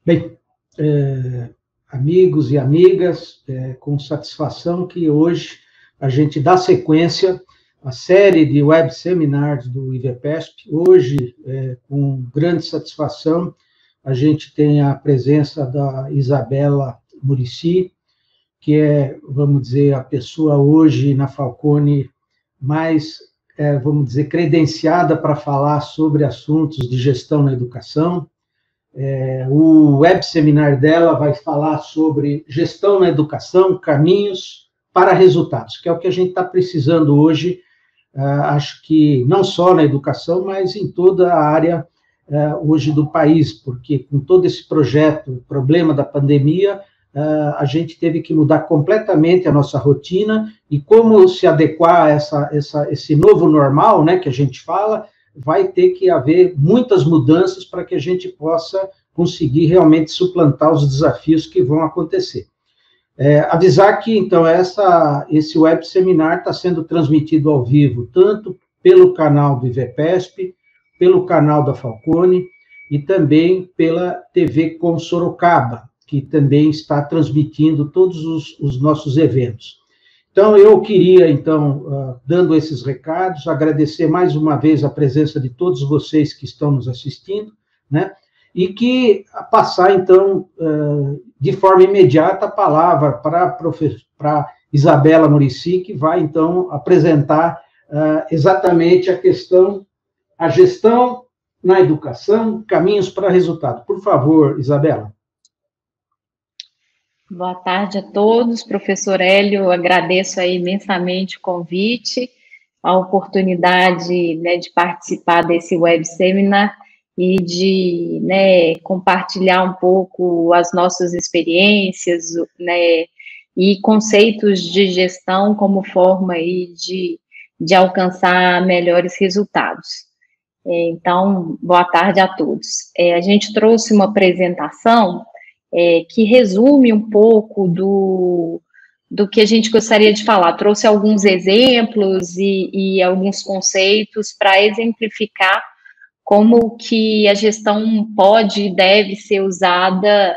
Bem, amigos e amigas, com satisfação que hoje a gente dá sequência à série de web seminars do IVEPESP. Hoje, com grande satisfação, a gente tem a presença da Isabela Murici, que é, vamos dizer, a pessoa hoje na Falcone mais, vamos dizer, credenciada para falar sobre assuntos de gestão na educação. O web seminar dela vai falar sobre gestão na educação, caminhos para resultados, que é o que a gente está precisando hoje, acho que não só na educação, mas em toda a área hoje do país, porque com todo esse projeto, o problema da pandemia, a gente teve que mudar completamente a nossa rotina e como se adequar a esse novo normal, né, que a gente fala, vai ter que haver muitas mudanças para que a gente possa conseguir realmente suplantar os desafios que vão acontecer. Avisar que, então, esse web seminar está sendo transmitido ao vivo, tanto pelo canal do IVEPESP, pelo canal da Falcone e também pela TV Com Sorocaba, que também está transmitindo todos os nossos eventos. Então, eu queria, então, dando esses recados, agradecer mais uma vez a presença de todos vocês que estão nos assistindo, né? E que passar, então, de forma imediata a palavra para Isabela Murici, que vai, então, apresentar exatamente a questão, a gestão na educação, caminhos para resultado. Por favor, Isabela. Boa tarde a todos, professor Hélio, eu agradeço aí imensamente o convite, a oportunidade, né, de participar desse web seminar e de, né, compartilhar um pouco as nossas experiências, né, e conceitos de gestão como forma aí de alcançar melhores resultados. Então, boa tarde a todos. A gente trouxe uma apresentação que resume um pouco do que a gente gostaria de falar. Trouxe alguns exemplos e alguns conceitos para exemplificar como que a gestão pode e deve ser usada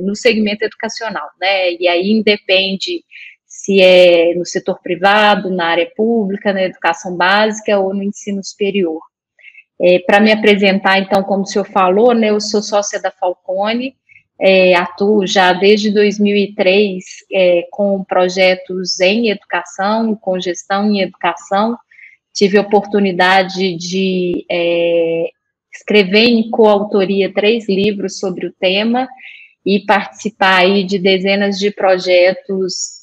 no segmento educacional, né? E aí independe se é no setor privado, na área pública, na educação básica ou no ensino superior. Para me apresentar, então, como o senhor falou, né, eu sou sócia da Falcone, atuo já desde 2003 com projetos em educação, com gestão em educação. Tive a oportunidade de escrever em coautoria 3 livros sobre o tema e participar aí de dezenas de projetos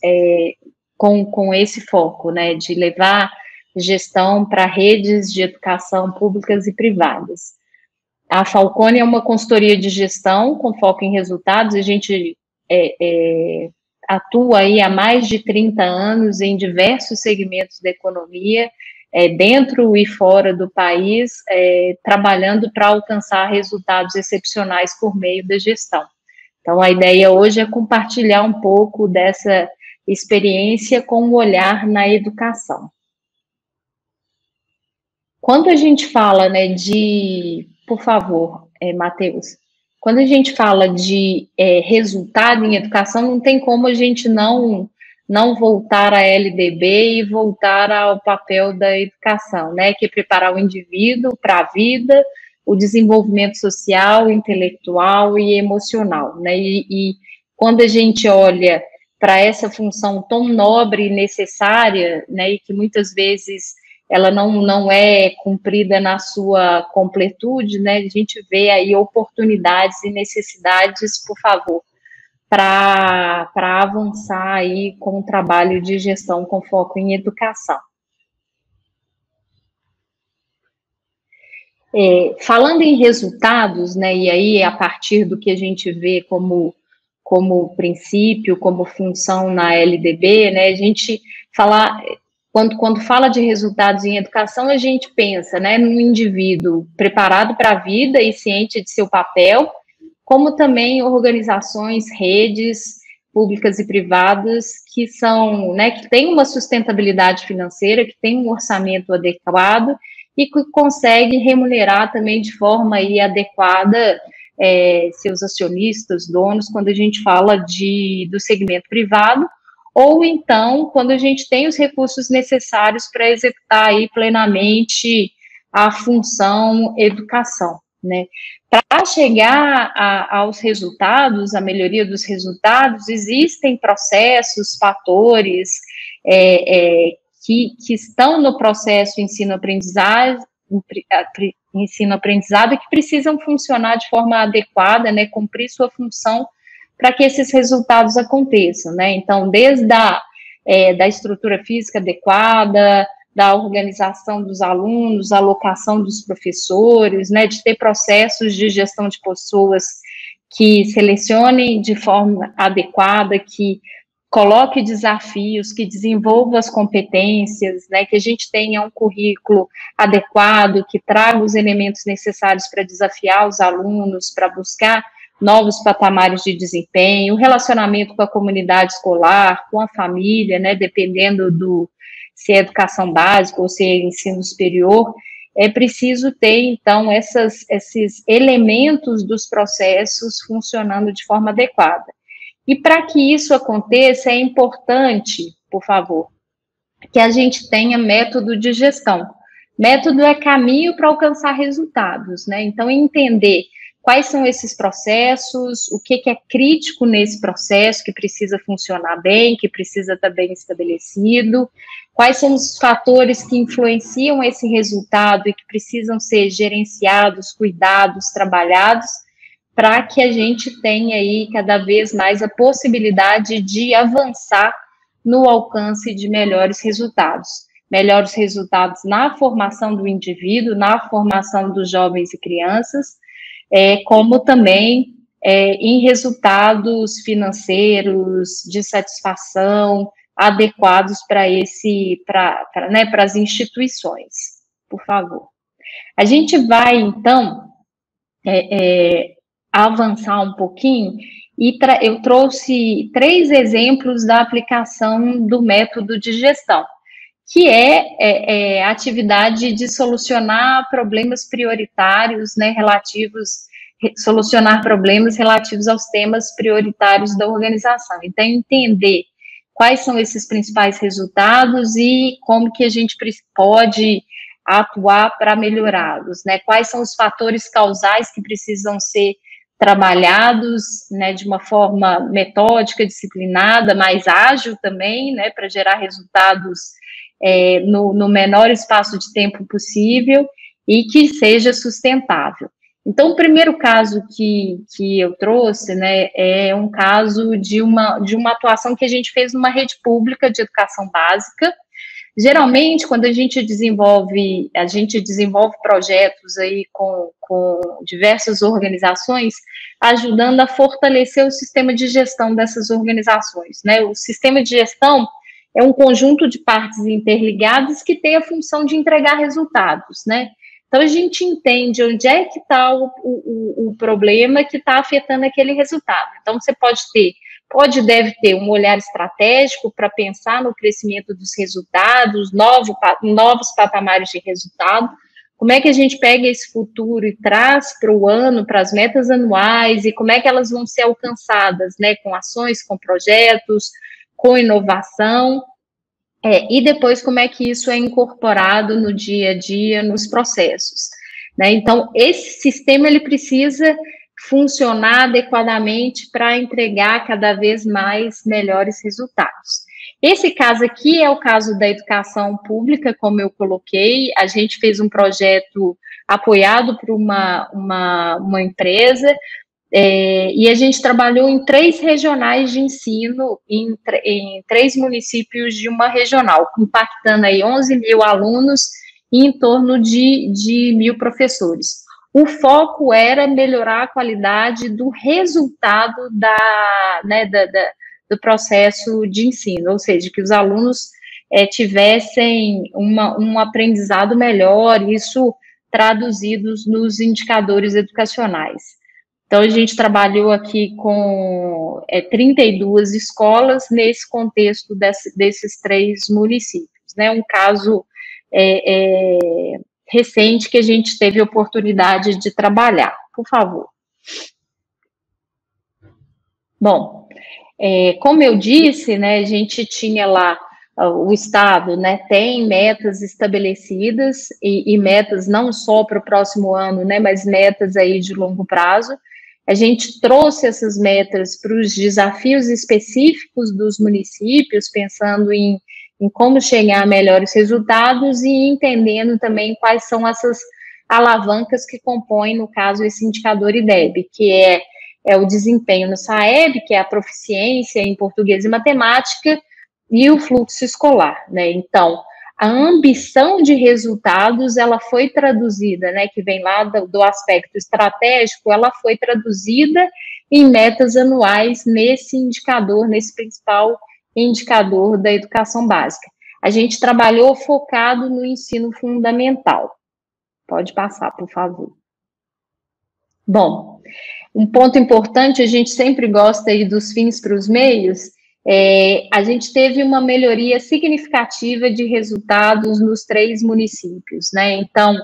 com esse foco, né, de levar gestão para redes de educação públicas e privadas. A Falcone é uma consultoria de gestão com foco em resultados, a gente atua aí há mais de 30 anos em diversos segmentos da economia, dentro e fora do país, trabalhando para alcançar resultados excepcionais por meio da gestão. Então, a ideia hoje é compartilhar um pouco dessa experiência com um olhar na educação. Quando a gente fala, né, por favor, Matheus, quando a gente fala de resultado em educação, não tem como a gente não voltar à LDB e voltar ao papel da educação, né, que é preparar o indivíduo para a vida, o desenvolvimento social, intelectual e emocional, né, e quando a gente olha para essa função tão nobre e necessária, né, e que muitas vezes ela não é cumprida na sua completude, né, a gente vê aí oportunidades e necessidades, por favor, para avançar aí com o trabalho de gestão com foco em educação. Falando em resultados, né, e aí a partir do que a gente vê como princípio, como função na LDB, né, a gente fala... Quando fala de resultados em educação, a gente pensa, né, num indivíduo preparado para a vida e ciente de seu papel, como também organizações, redes públicas e privadas que são, né, que têm uma sustentabilidade financeira, que têm um orçamento adequado e que conseguem remunerar também de forma aí adequada seus acionistas, donos, quando a gente fala do segmento privado, ou então quando a gente tem os recursos necessários para executar aí plenamente a função educação, né? Para chegar aos resultados, a melhoria dos resultados, existem processos, fatores que estão no processo ensino-aprendizado e que precisam funcionar de forma adequada, né, cumprir sua função para que esses resultados aconteçam, né? Então, desde da estrutura física adequada, da organização dos alunos, alocação dos professores, né, de ter processos de gestão de pessoas que selecionem de forma adequada, que coloque desafios, que desenvolva as competências, né, que a gente tenha um currículo adequado, que traga os elementos necessários para desafiar os alunos, para buscar novos patamares de desempenho, o relacionamento com a comunidade escolar, com a família, né, dependendo se é educação básica ou se é ensino superior, é preciso ter, então, esses elementos dos processos funcionando de forma adequada. E para que isso aconteça, é importante, por favor, que a gente tenha método de gestão. Método é caminho para alcançar resultados, né? Então, entender quais são esses processos, o que é crítico nesse processo, que precisa funcionar bem, que precisa estar bem estabelecido, quais são os fatores que influenciam esse resultado e que precisam ser gerenciados, cuidados, trabalhados, para que a gente tenha aí cada vez mais a possibilidade de avançar no alcance de melhores resultados na formação do indivíduo, na formação dos jovens e crianças, como também em resultados financeiros de satisfação adequados para as instituições, por favor. A gente vai, então, avançar um pouquinho, e eu trouxe 3 exemplos da aplicação do método de gestão, que é a atividade de solucionar problemas prioritários, né, solucionar problemas relativos aos temas prioritários da organização. Então, entender quais são esses principais resultados e como que a gente pode atuar para melhorá-los, né? Quais são os fatores causais que precisam ser trabalhados, né, de uma forma metódica, disciplinada, mais ágil também, né, para gerar resultados no menor espaço de tempo possível e que seja sustentável. Então, o primeiro caso que eu trouxe, né, é um caso de uma atuação que a gente fez numa rede pública de educação básica. Geralmente, quando a gente desenvolve projetos aí com diversas organizações, ajudando a fortalecer o sistema de gestão dessas organizações, né? O sistema de gestão é um conjunto de partes interligadas que tem a função de entregar resultados, né? Então, a gente entende onde é que está o problema que está afetando aquele resultado. Então, você deve ter um olhar estratégico para pensar no crescimento dos resultados, novos patamares de resultado. Como é que a gente pega esse futuro e traz para o ano, para as metas anuais, e como é que elas vão ser alcançadas, né, com ações, com projetos, com inovação, e depois como é que isso é incorporado no dia a dia, nos processos, né? Então, esse sistema, ele precisa funcionar adequadamente para entregar cada vez mais melhores resultados. Esse caso aqui é o caso da educação pública, como eu coloquei. A gente fez um projeto apoiado por uma empresa, e a gente trabalhou em 3 regionais de ensino, em 3 municípios de uma regional, impactando aí 11 mil alunos e em torno de 1.000 professores. O foco era melhorar a qualidade do resultado do processo de ensino, ou seja, que os alunos tivessem um aprendizado melhor, isso traduzidos nos indicadores educacionais. Então, a gente trabalhou aqui com 32 escolas nesse contexto desses 3 municípios, né? Um caso recente que a gente teve a oportunidade de trabalhar. Por favor. Bom, como eu disse, né, a gente tinha lá, o Estado, né, tem metas estabelecidas e metas não só para o próximo ano, né, mas metas aí de longo prazo. A gente trouxe essas metas para os desafios específicos dos municípios, pensando em como chegar a melhores resultados e entendendo também quais são essas alavancas que compõem, no caso, esse indicador IDEB, que é o desempenho no SAEB, que é a proficiência em português e matemática, e o fluxo escolar, né? Então, a ambição de resultados, ela foi traduzida, né, que vem lá do aspecto estratégico, ela foi traduzida em metas anuais nesse indicador, nesse principal indicador da educação básica. A gente trabalhou focado no ensino fundamental. Pode passar, por favor. Bom, um ponto importante, a gente sempre gosta aí dos fins para os meios, a gente teve uma melhoria significativa de resultados nos 3 municípios, né? Então,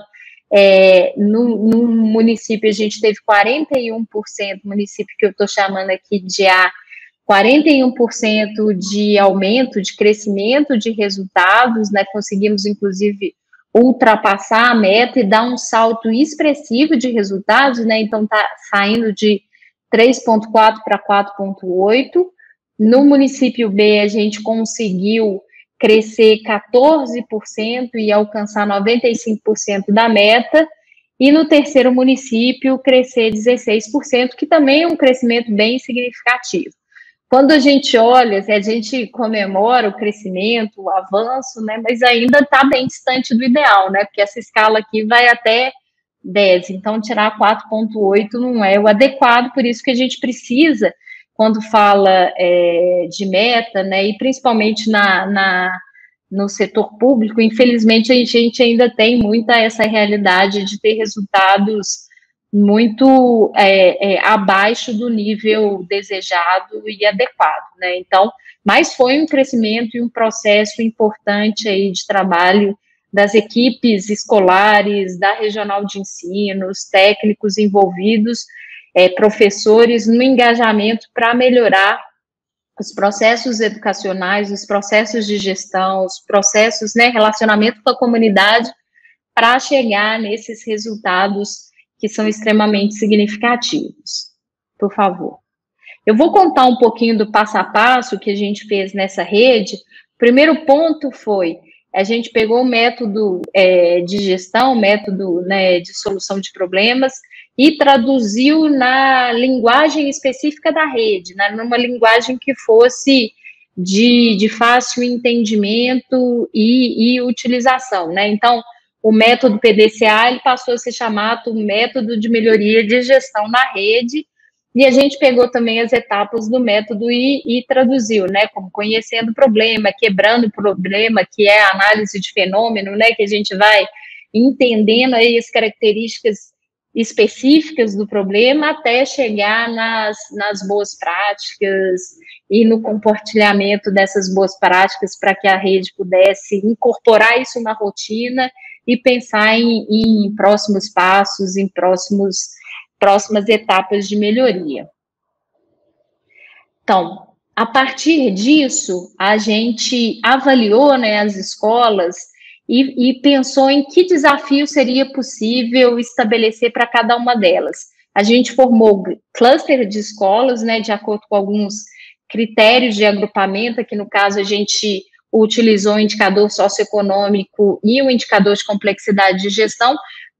no município a gente teve 41%, município que eu estou chamando aqui de A, 41% de aumento, de crescimento de resultados, né? Conseguimos, inclusive, ultrapassar a meta e dar um salto expressivo de resultados, né? Então, está saindo de 3,4 para 4,8. No município B, a gente conseguiu crescer 14% e alcançar 95% da meta, e no terceiro município, crescer 16%, que também é um crescimento bem significativo. Quando a gente olha, a gente comemora o crescimento, o avanço, né, mas ainda está bem distante do ideal, né, porque essa escala aqui vai até 10, então tirar 4,8 não é o adequado, por isso que a gente precisa, quando fala de meta, né, e principalmente no setor público, infelizmente a gente ainda tem muita essa realidade de ter resultados muito abaixo do nível desejado e adequado, né? Então, mas foi um crescimento e um processo importante aí de trabalho das equipes escolares, da regional de ensino, os técnicos envolvidos, professores, no engajamento para melhorar os processos educacionais, os processos de gestão, os processos, né, relacionamento com a comunidade, para chegar nesses resultados que são extremamente significativos. Por favor. Eu vou contar um pouquinho do passo a passo que a gente fez nessa rede. O primeiro ponto foi, a gente pegou o método de gestão, método, né, de solução de problemas, e traduziu na linguagem específica da rede, né, numa linguagem que fosse de fácil entendimento e utilização, né? Então, o método PDCA, ele passou a ser chamado método de melhoria de gestão na rede, e a gente pegou também as etapas do método e traduziu, né, como conhecendo o problema, quebrando o problema, que é a análise de fenômeno, né, que a gente vai entendendo aí as características específicas do problema até chegar nas boas práticas e no compartilhamento dessas boas práticas para que a rede pudesse incorporar isso na rotina e pensar em próximos passos, em próximas etapas de melhoria. Então, a partir disso, a gente avaliou, né, as escolas e pensou em que desafio seria possível estabelecer para cada uma delas. A gente formou cluster de escolas, né, de acordo com alguns critérios de agrupamento, aqui no caso a gente utilizou o indicador socioeconômico e o indicador de complexidade de gestão,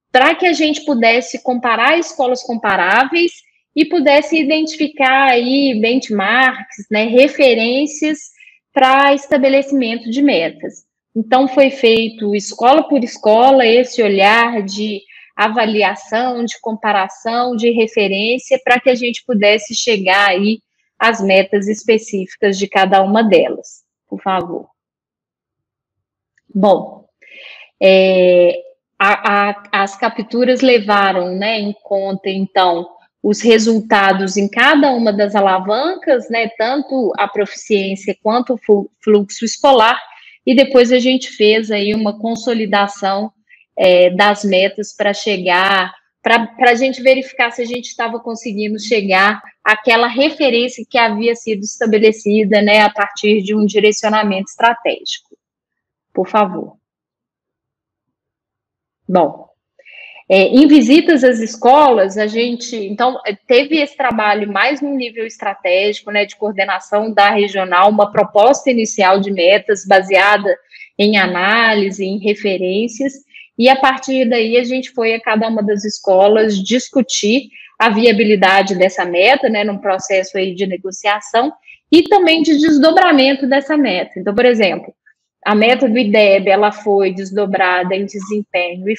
para que a gente pudesse comparar escolas comparáveis e pudesse identificar aí benchmarks, né, referências para estabelecimento de metas. Então, foi feito escola por escola, esse olhar de avaliação, de comparação, de referência, para que a gente pudesse chegar aí às metas específicas de cada uma delas. Por favor. Bom, as capturas levaram, né, em conta, então, os resultados em cada uma das alavancas, né, tanto a proficiência quanto o fluxo escolar, e depois a gente fez aí uma consolidação das metas para chegar para a gente verificar se a gente estava conseguindo chegar àquela referência que havia sido estabelecida, né, a partir de um direcionamento estratégico. Por favor. Bom, em visitas às escolas, a gente, então, teve esse trabalho mais no nível estratégico, né, de coordenação da regional, uma proposta inicial de metas baseada em análise, em referências, e a partir daí a gente foi a cada uma das escolas discutir a viabilidade dessa meta, né, num processo aí de negociação, e também de desdobramento dessa meta. Então, por exemplo, a meta do IDEB, ela foi desdobrada em desempenho e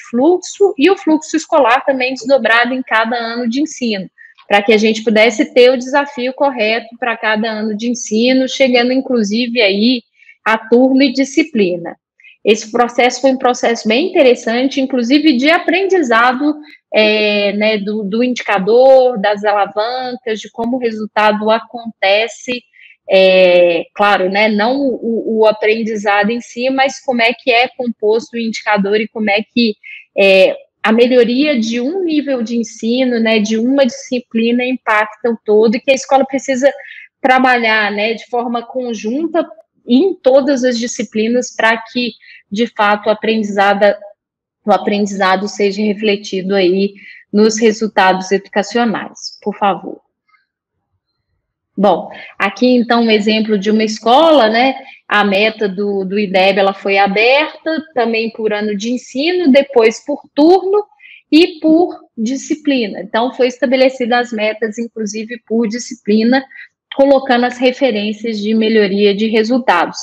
o fluxo escolar também desdobrado em cada ano de ensino, para que a gente pudesse ter o desafio correto para cada ano de ensino, chegando inclusive aí a turma e disciplina. Esse processo foi um processo bem interessante, inclusive de aprendizado né, do indicador, das alavancas, de como o resultado acontece. Claro, né, não o aprendizado em si, mas como é que é composto o indicador e como é que a melhoria de um nível de ensino, né, de uma disciplina impacta o todo, e que a escola precisa trabalhar, né, de forma conjunta em todas as disciplinas para que, de fato, o aprendizado seja refletido aí nos resultados educacionais. Por favor. Bom, aqui então um exemplo de uma escola, né? A meta do IDEB, ela foi aberta também por ano de ensino, depois por turno e por disciplina. Então, foi estabelecida as metas, inclusive por disciplina, colocando as referências de melhoria de resultados.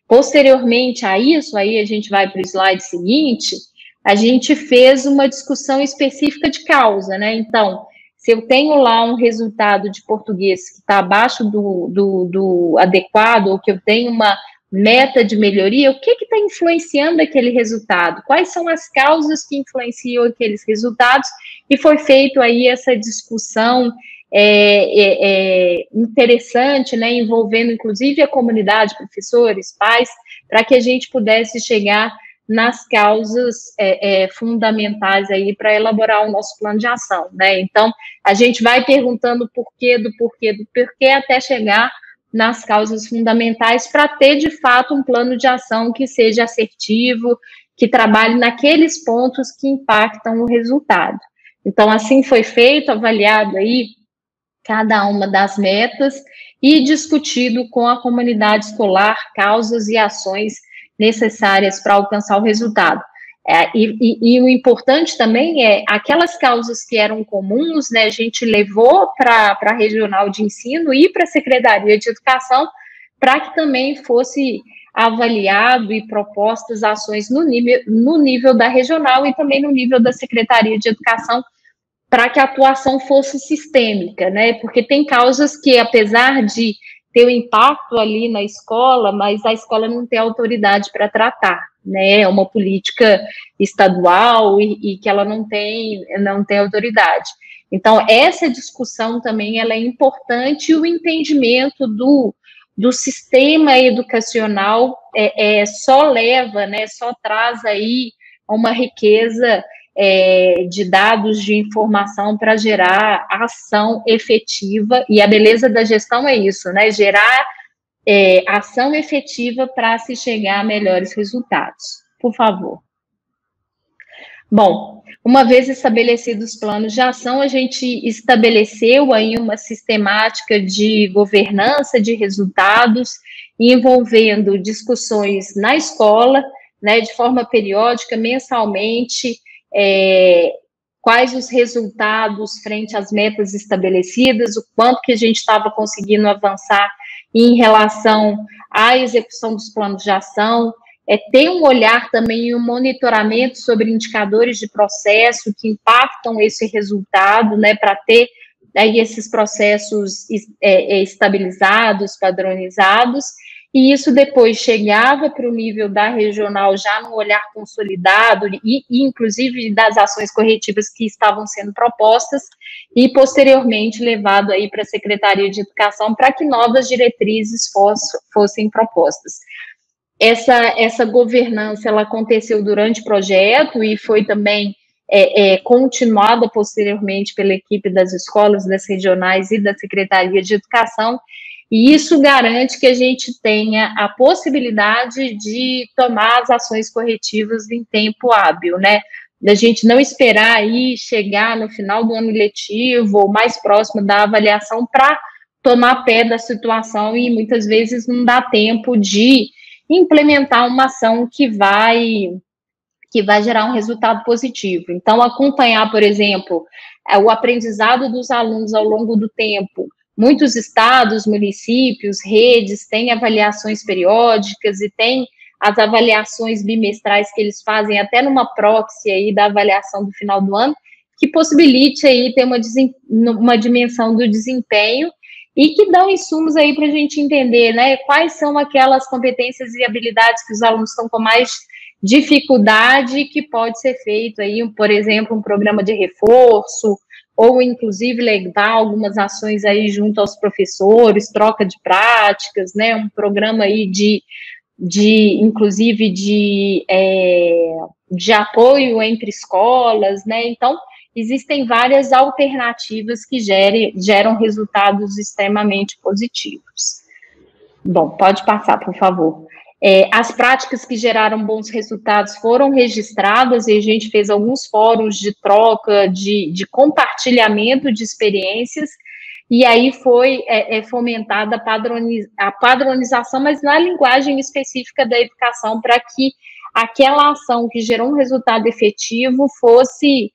Posteriormente a isso, aí a gente vai para o slide seguinte, a gente fez uma discussão específica de causa, né? Então, se eu tenho lá um resultado de português que está abaixo do adequado, ou que eu tenho uma meta de melhoria, o que está influenciando aquele resultado? Quais são as causas que influenciam aqueles resultados? E foi feito aí essa discussão interessante, né, envolvendo inclusive a comunidade, professores, pais, para que a gente pudesse chegar nas causas fundamentais aí para elaborar o nosso plano de ação, né? Então, a gente vai perguntando do porquê, até chegar nas causas fundamentais para ter, de fato, um plano de ação que seja assertivo, que trabalhe naqueles pontos que impactam o resultado. Então, assim foi feito, avaliado aí cada uma das metas e discutido com a comunidade escolar causas e ações necessárias para alcançar o resultado. E o importante também é aquelas causas que eram comuns, né, a gente levou para a regional de ensino e para a Secretaria de Educação para que também fosse avaliado e propostas ações no nível da regional e também no nível da Secretaria de Educação, para que a atuação fosse sistêmica, né? Porque tem causas que, apesar de ter um impacto ali na escola, mas a escola não tem autoridade para tratar, né? É uma política estadual e que ela não tem autoridade. Então, essa discussão também ela é importante, e o entendimento do sistema educacional só leva, né? Só traz aí uma riqueza de dados, de informação para gerar ação efetiva, e a beleza da gestão é isso, né? Gerar ação efetiva para se chegar a melhores resultados. Por favor. Bom, uma vez estabelecidos os planos de ação, a gente estabeleceu aí uma sistemática de governança de resultados, envolvendo discussões na escola, né, de forma periódica, mensalmente, quais os resultados frente às metas estabelecidas, o quanto que a gente estava conseguindo avançar em relação à execução dos planos de ação, ter um olhar também e um monitoramento sobre indicadores de processo que impactam esse resultado, né, para ter aí esses processos estabilizados, padronizados, e isso depois chegava para o nível da regional já num olhar consolidado e inclusive das ações corretivas que estavam sendo propostas, e posteriormente levado aí para a Secretaria de Educação para que novas diretrizes fossem propostas. Essa governança, ela aconteceu durante o projeto e foi também continuada posteriormente pela equipe das escolas, das regionais e da Secretaria de Educação, e isso garante que a gente tenha a possibilidade de tomar as ações corretivas em tempo hábil, né? Da gente não esperar aí chegar no final do ano letivo ou mais próximo da avaliação para tomar pé da situação, e muitas vezes não dá tempo de implementar uma ação que vai gerar um resultado positivo. Então, acompanhar, por exemplo, o aprendizado dos alunos ao longo do tempo. Muitos estados, municípios, redes têm avaliações periódicas e têm as avaliações bimestrais que eles fazem até numa proxy aí da avaliação do final do ano, que possibilite aí ter uma dimensão do desempenho e que dão insumos aí para a gente entender, né, quais são aquelas competências e habilidades que os alunos estão com mais dificuldade, que pode ser feito aí, por exemplo, um programa de reforço, ou inclusive levar algumas ações aí junto aos professores, troca de práticas, né, um programa aí inclusive de apoio entre escolas, né, então existem várias alternativas que geram resultados extremamente positivos. Bom, pode passar, por favor. As práticas que geraram bons resultados foram registradas e a gente fez alguns fóruns de troca, de compartilhamento de experiências, e aí foi fomentada a padronização, mas na linguagem específica da educação, para que aquela ação que gerou um resultado efetivo fosse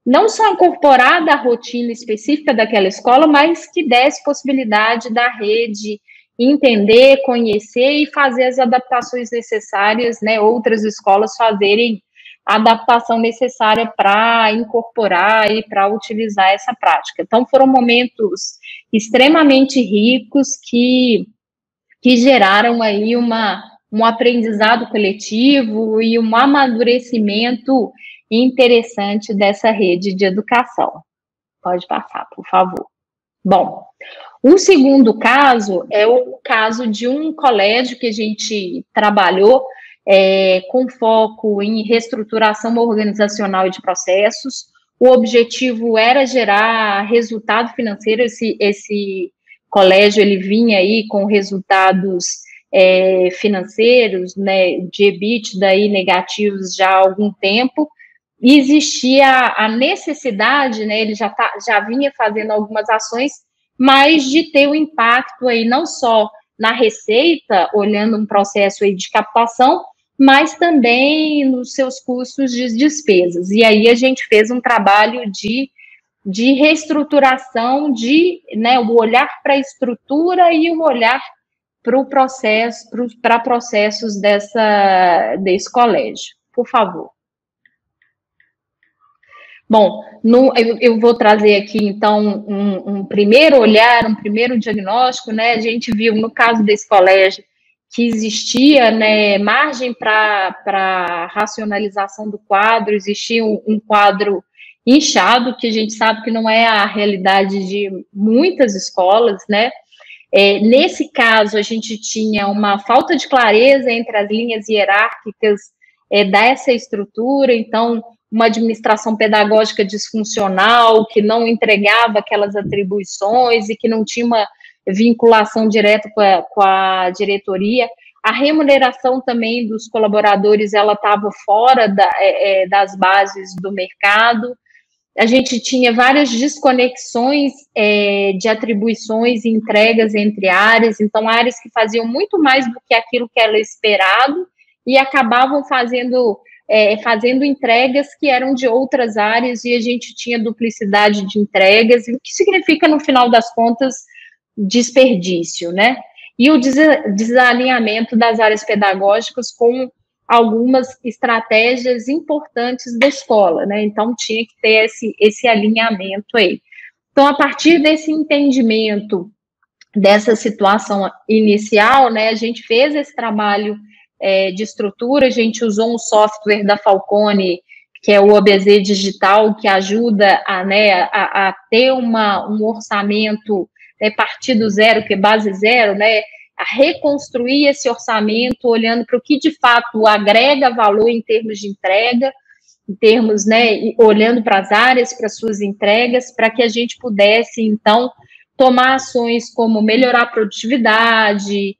não só incorporada à rotina específica daquela escola, mas que desse possibilidade da rede entender, conhecer e fazer as adaptações necessárias, né, outras escolas fazerem a adaptação necessária para incorporar e para utilizar essa prática. Então, foram momentos extremamente ricos que geraram aí um aprendizado coletivo e um amadurecimento interessante dessa rede de educação. Pode passar, por favor. Bom, um segundo caso é o caso de um colégio que a gente trabalhou com foco em reestruturação organizacional e de processos. O objetivo era gerar resultado financeiro. Esse colégio ele vinha aí com resultados financeiros, né, de EBITDA aí negativos já há algum tempo. E existia a necessidade, né, ele já vinha fazendo algumas ações, mas de ter um impacto aí não só na receita, olhando um processo aí de captação, mas também nos seus custos de despesas. E aí a gente fez um trabalho de reestruturação, né, o olhar para a estrutura e o olhar para o processo, para processos desse colégio. Por favor. Bom, eu vou trazer aqui, então, um primeiro olhar, um primeiro diagnóstico, né? A gente viu, no caso desse colégio, que existia, né, margem para racionalização do quadro, existia um quadro inchado, que a gente sabe que não é a realidade de muitas escolas, né? Nesse caso, a gente tinha uma falta de clareza entre as linhas hierárquicas dessa estrutura, então, uma administração pedagógica disfuncional, que não entregava aquelas atribuições e que não tinha uma vinculação direta com a diretoria. A remuneração também dos colaboradores, ela estava fora das bases do mercado. A gente tinha várias desconexões de atribuições e entregas entre áreas, então áreas que faziam muito mais do que aquilo que era esperado e acabavam fazendo entregas que eram de outras áreas, e a gente tinha duplicidade de entregas, o que significa, no final das contas, desperdício, né? E o desalinhamento das áreas pedagógicas com algumas estratégias importantes da escola, né? Então, tinha que ter esse alinhamento aí. Então, a partir desse entendimento dessa situação inicial, né, a gente fez esse trabalho de estrutura, a gente usou um software da Falcone, que é o OBZ Digital, que ajuda a ter um orçamento partir do zero, que é base zero, né, a reconstruir esse orçamento, olhando para o que de fato agrega valor em termos de entrega. em termos, né, olhando para as áreas, para suas entregas, para que a gente pudesse, então, tomar ações como melhorar a produtividade,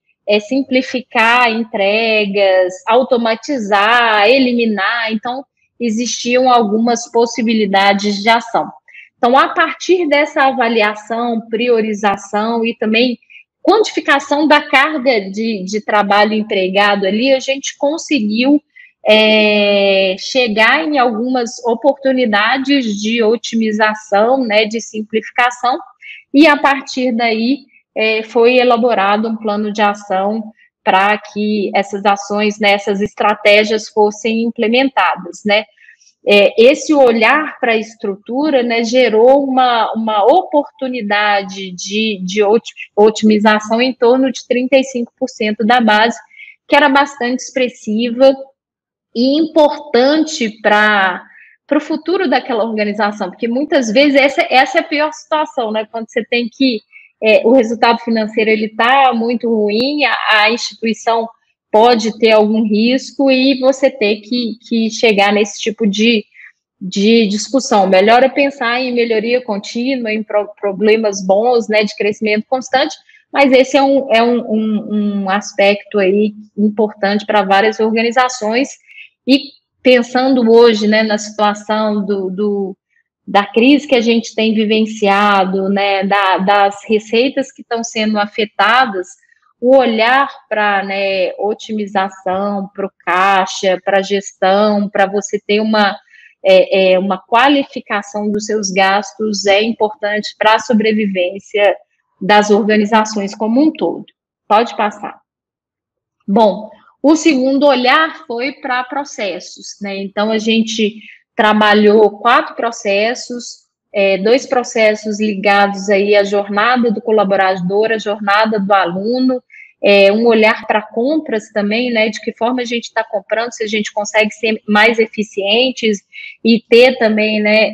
simplificar entregas, automatizar, eliminar. Então, existiam algumas possibilidades de ação. Então, a partir dessa avaliação, priorização e também quantificação da carga de trabalho empregado ali, a gente conseguiu chegar em algumas oportunidades de otimização, né, de simplificação, e a partir daí foi elaborado um plano de ação para que essas ações, né, essas estratégias fossem implementadas, né. Esse olhar para a estrutura, né, gerou uma oportunidade de otimização em torno de 35% da base, que era bastante expressiva e importante para o futuro daquela organização, porque muitas vezes essa é a pior situação, né, quando você tem que o resultado financeiro ele está muito ruim, a instituição pode ter algum risco e você ter que chegar nesse tipo de discussão. Melhor é pensar em melhoria contínua, em problemas bons, né, de crescimento constante, mas esse é um aspecto aí importante para várias organizações. E pensando hoje, né, na situação da crise que a gente tem vivenciado, né, das receitas que estão sendo afetadas, o olhar para, né, otimização, para o caixa, para a gestão, para você ter uma qualificação dos seus gastos é importante para a sobrevivência das organizações como um todo. Pode passar. Bom, o segundo olhar foi para processos, né? Então, a gente trabalhou 4 processos, 2 processos ligados aí à jornada do colaborador, à jornada do aluno, um olhar para compras também, né, de que forma a gente está comprando, se a gente consegue ser mais eficientes e ter também, né,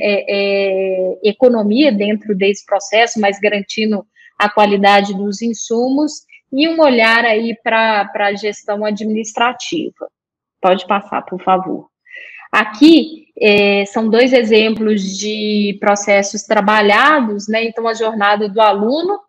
economia dentro desse processo, mas garantindo a qualidade dos insumos, e um olhar aí para a gestão administrativa. Pode passar, por favor. Aqui são 2 exemplos de processos trabalhados, né, então a jornada do aluno,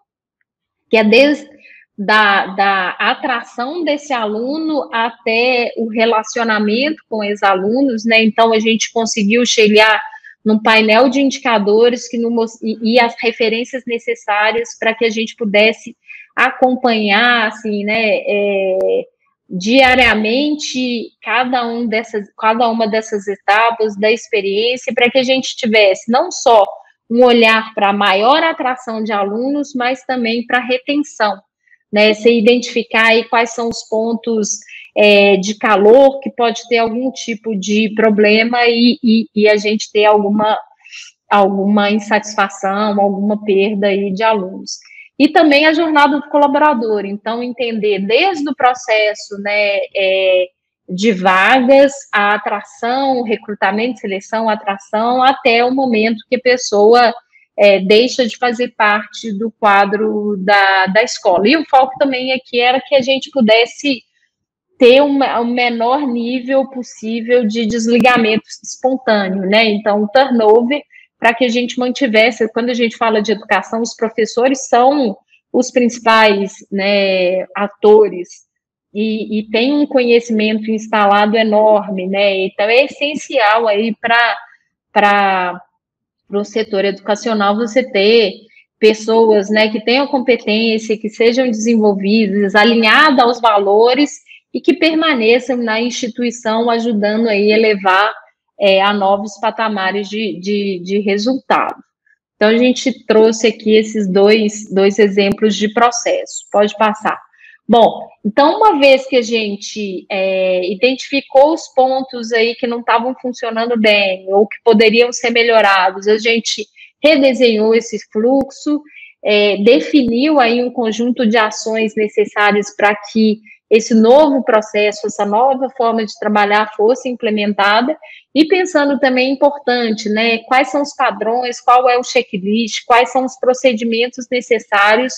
que é desde da atração desse aluno até o relacionamento com os alunos, né? Então, a gente conseguiu chegar num painel de indicadores e as referências necessárias para que a gente pudesse acompanhar, assim, né, diariamente cada uma dessas etapas da experiência, para que a gente tivesse não só um olhar para a maior atração de alunos, mas também para a retenção, né, você identificar aí quais são os pontos de calor que pode ter algum tipo de problema e a gente ter alguma insatisfação, alguma perda aí de alunos. E também a jornada do colaborador, então entender desde o processo, né, de vagas, a atração, recrutamento, seleção, atração, até o momento que a pessoa deixa de fazer parte do quadro da escola. E o foco também aqui era que a gente pudesse ter o menor nível possível de desligamento espontâneo, né? Então, o turnover, para que a gente mantivesse, quando a gente fala de educação, os professores são os principais, né, atores, e tem um conhecimento instalado enorme, né? Então, é essencial aí para o setor educacional você ter pessoas, né, que tenham competência, que sejam desenvolvidas, alinhadas aos valores e que permaneçam na instituição, ajudando aí a elevar a novos patamares de resultado. Então, a gente trouxe aqui esses dois exemplos de processo. Pode passar. Bom, então, uma vez que a gente identificou os pontos aí que não estavam funcionando bem ou que poderiam ser melhorados, a gente redesenhou esse fluxo, definiu aí um conjunto de ações necessárias para que esse novo processo, essa nova forma de trabalhar fosse implementada, e pensando também importante, né, quais são os padrões, qual é o checklist, quais são os procedimentos necessários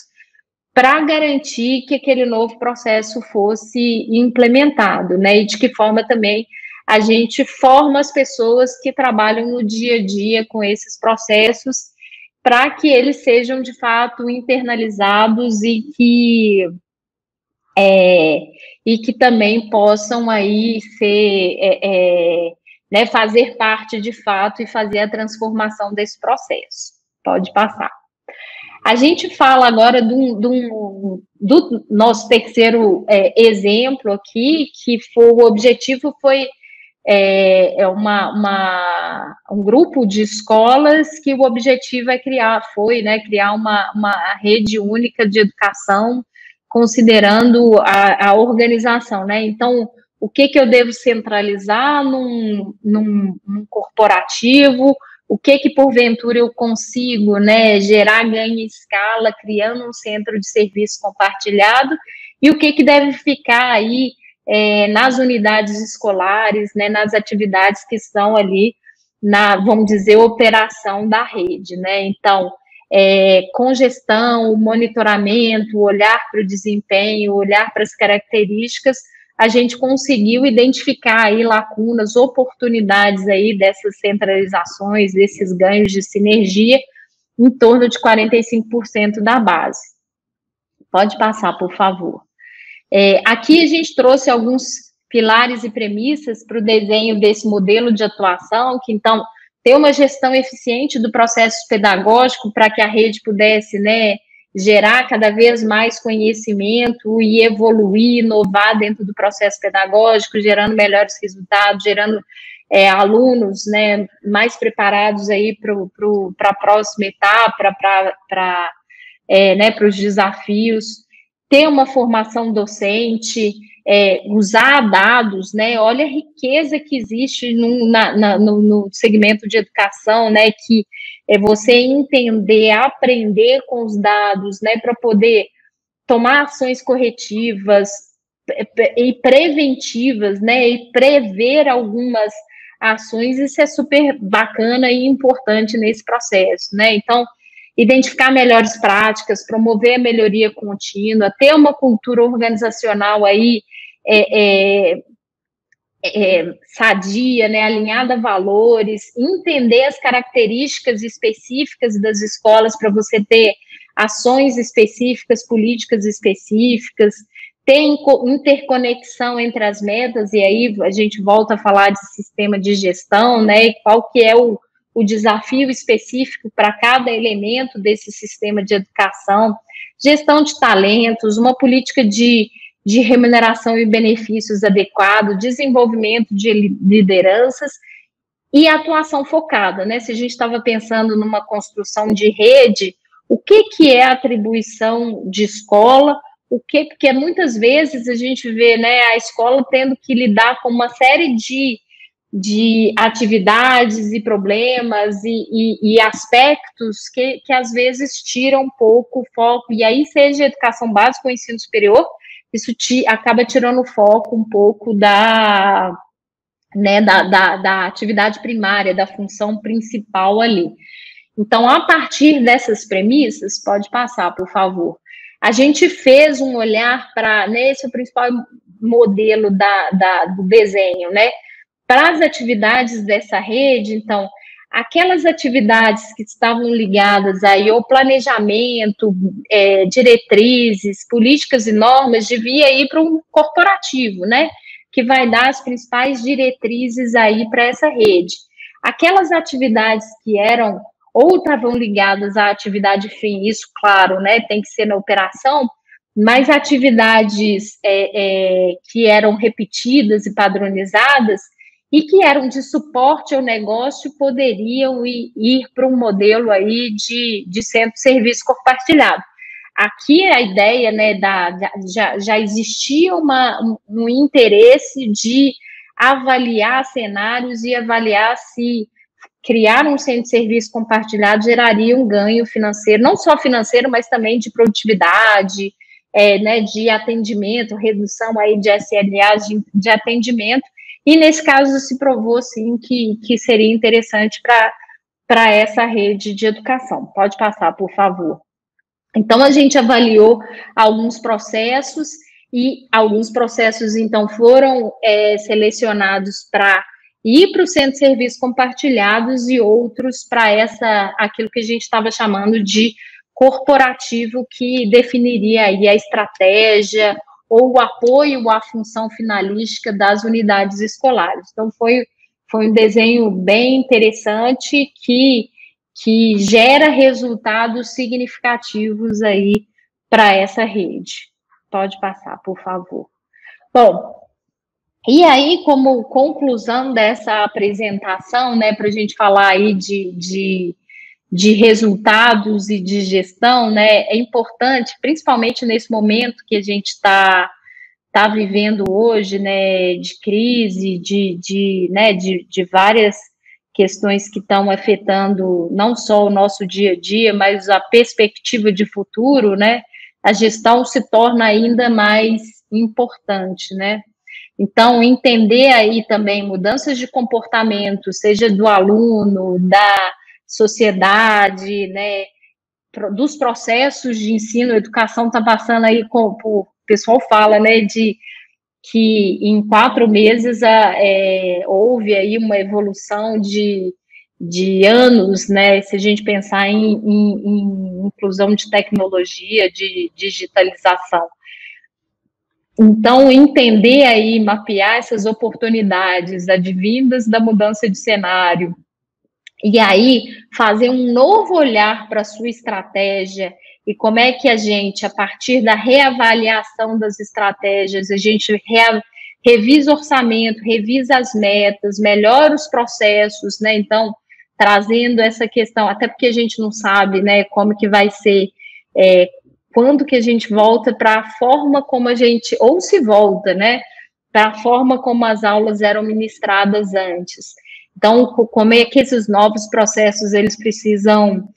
para garantir que aquele novo processo fosse implementado, né, e de que forma também a gente forma as pessoas que trabalham no dia a dia com esses processos para que eles sejam, de fato, internalizados e que também possam aí ser, né, fazer parte, de fato, e fazer a transformação desse processo. Pode passar. A gente fala agora do nosso terceiro exemplo aqui, que o objetivo foi um grupo de escolas que o objetivo é criar uma rede única de educação, considerando a organização, né? Então, o que eu devo centralizar num corporativo, o que porventura eu consigo, né, gerar ganho em escala, criando um centro de serviço compartilhado, e o que deve ficar aí nas unidades escolares, né, nas atividades que estão ali vamos dizer, operação da rede, né? Então, com gestão, monitoramento, olhar para o desempenho, olhar para as características, a gente conseguiu identificar aí lacunas, oportunidades aí dessas centralizações, desses ganhos de sinergia, em torno de 45% da base. Pode passar, por favor. Aqui a gente trouxe alguns pilares e premissas para o desenho desse modelo de atuação, que então ter uma gestão eficiente do processo pedagógico para que a rede pudesse, né, gerar cada vez mais conhecimento e evoluir, inovar dentro do processo pedagógico, gerando melhores resultados, gerando alunos, né, mais preparados aí para a próxima etapa, para os desafios, ter uma formação docente, usar dados, né? Olha a riqueza que existe no segmento de educação, né? Que é você entender, aprender com os dados, né? Para poder tomar ações corretivas e preventivas, né? E prever algumas ações, isso é super bacana e importante nesse processo, né? Então, identificar melhores práticas, promover a melhoria contínua, ter uma cultura organizacional aí sadia, né, alinhada a valores, entender as características específicas das escolas para você ter ações específicas, políticas específicas, ter interconexão entre as metas, e aí a gente volta a falar de sistema de gestão, né, e qual que é o desafio específico para cada elemento desse sistema de educação, gestão de talentos, uma política de remuneração e benefícios adequado, desenvolvimento de lideranças e atuação focada, né? Se a gente estava pensando numa construção de rede, o que é atribuição de escola, porque muitas vezes a gente vê, né, a escola tendo que lidar com uma série de atividades e problemas e aspectos que às vezes tiram um pouco o foco, e aí seja educação básica ou ensino superior, isso acaba tirando o foco um pouco da atividade primária, da função principal ali. Então, a partir dessas premissas, pode passar, por favor, a gente fez um olhar para, esse é o principal modelo do desenho, né? Para as atividades dessa rede, então, aquelas atividades que estavam ligadas aí ao planejamento, diretrizes, políticas e normas, devia ir para um corporativo, né? Que vai dar as principais diretrizes aí para essa rede. Aquelas atividades que eram ou estavam ligadas à atividade fim, isso, claro, né? Tem que ser na operação, mas atividades que eram repetidas e padronizadas, e que eram de suporte ao negócio, poderiam ir para um modelo aí de centro de serviço compartilhado. Aqui a ideia, né, já existia um interesse de avaliar cenários e avaliar se criar um centro de serviço compartilhado geraria um ganho financeiro, não só financeiro, mas também de produtividade, né, de atendimento, redução aí de SLAs de atendimento. E, nesse caso, se provou, sim, que seria interessante para essa rede de educação. Pode passar, por favor. Então, a gente avaliou alguns processos e alguns processos, então, foram selecionados para ir para o centro de serviços compartilhados e outros para aquilo que a gente estava chamando de corporativo, que definiria aí a estratégia ou o apoio à função finalística das unidades escolares. Então, foi um desenho bem interessante que gera resultados significativos aí para essa rede. Pode passar, por favor. Bom, e aí, como conclusão dessa apresentação, né, para a gente falar aí de resultados e de gestão, né, é importante, principalmente nesse momento que a gente está vivendo hoje, né, de crise, de várias questões que estão afetando não só o nosso dia a dia, mas a perspectiva de futuro, né, a gestão se torna ainda mais importante, né. Então, entender aí também mudanças de comportamento, seja do aluno, da sociedade, né, dos processos de ensino, educação está passando aí, o pessoal fala, né, de que em 4 meses houve aí uma evolução de anos, né, se a gente pensar em inclusão de tecnologia, de digitalização. Então, entender aí, mapear essas oportunidades advindas da mudança de cenário, e aí fazer um novo olhar para a sua estratégia e como é que a gente, a partir da reavaliação das estratégias, a gente revisa orçamento, revisa as metas, melhora os processos, né? Então, trazendo essa questão, até porque a gente não sabe, né, como que vai ser, quando que a gente volta para a forma como a gente, ou se volta, né, para a forma como as aulas eram ministradas antes. Então, como é que esses novos processos, eles precisam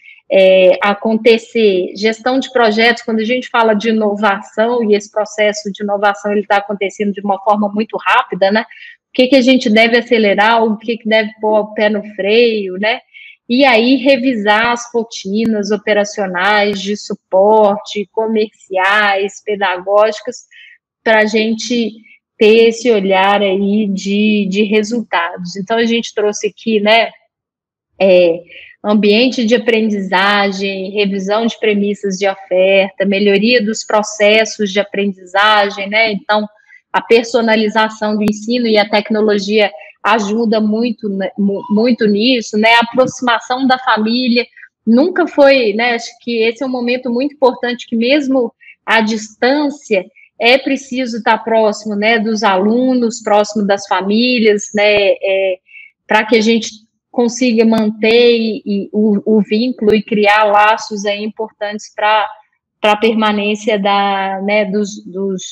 acontecer? Gestão de projetos, quando a gente fala de inovação, e esse processo de inovação, ele está acontecendo de uma forma muito rápida, né? O que a gente deve acelerar, o que deve pôr o pé no freio, né? E aí, revisar as rotinas operacionais de suporte, comerciais, pedagógicas, para a gente ter esse olhar aí de resultados. Então, a gente trouxe aqui, né, ambiente de aprendizagem, revisão de premissas de oferta, melhoria dos processos de aprendizagem, né, então, a personalização do ensino e a tecnologia ajuda muito, muito nisso, né, a aproximação da família, nunca foi, né, acho que esse é um momento muito importante, que mesmo à distância, é preciso estar próximo, né, dos alunos, próximo das famílias, né, para que a gente consiga manter o vínculo e criar laços aí importantes para a permanência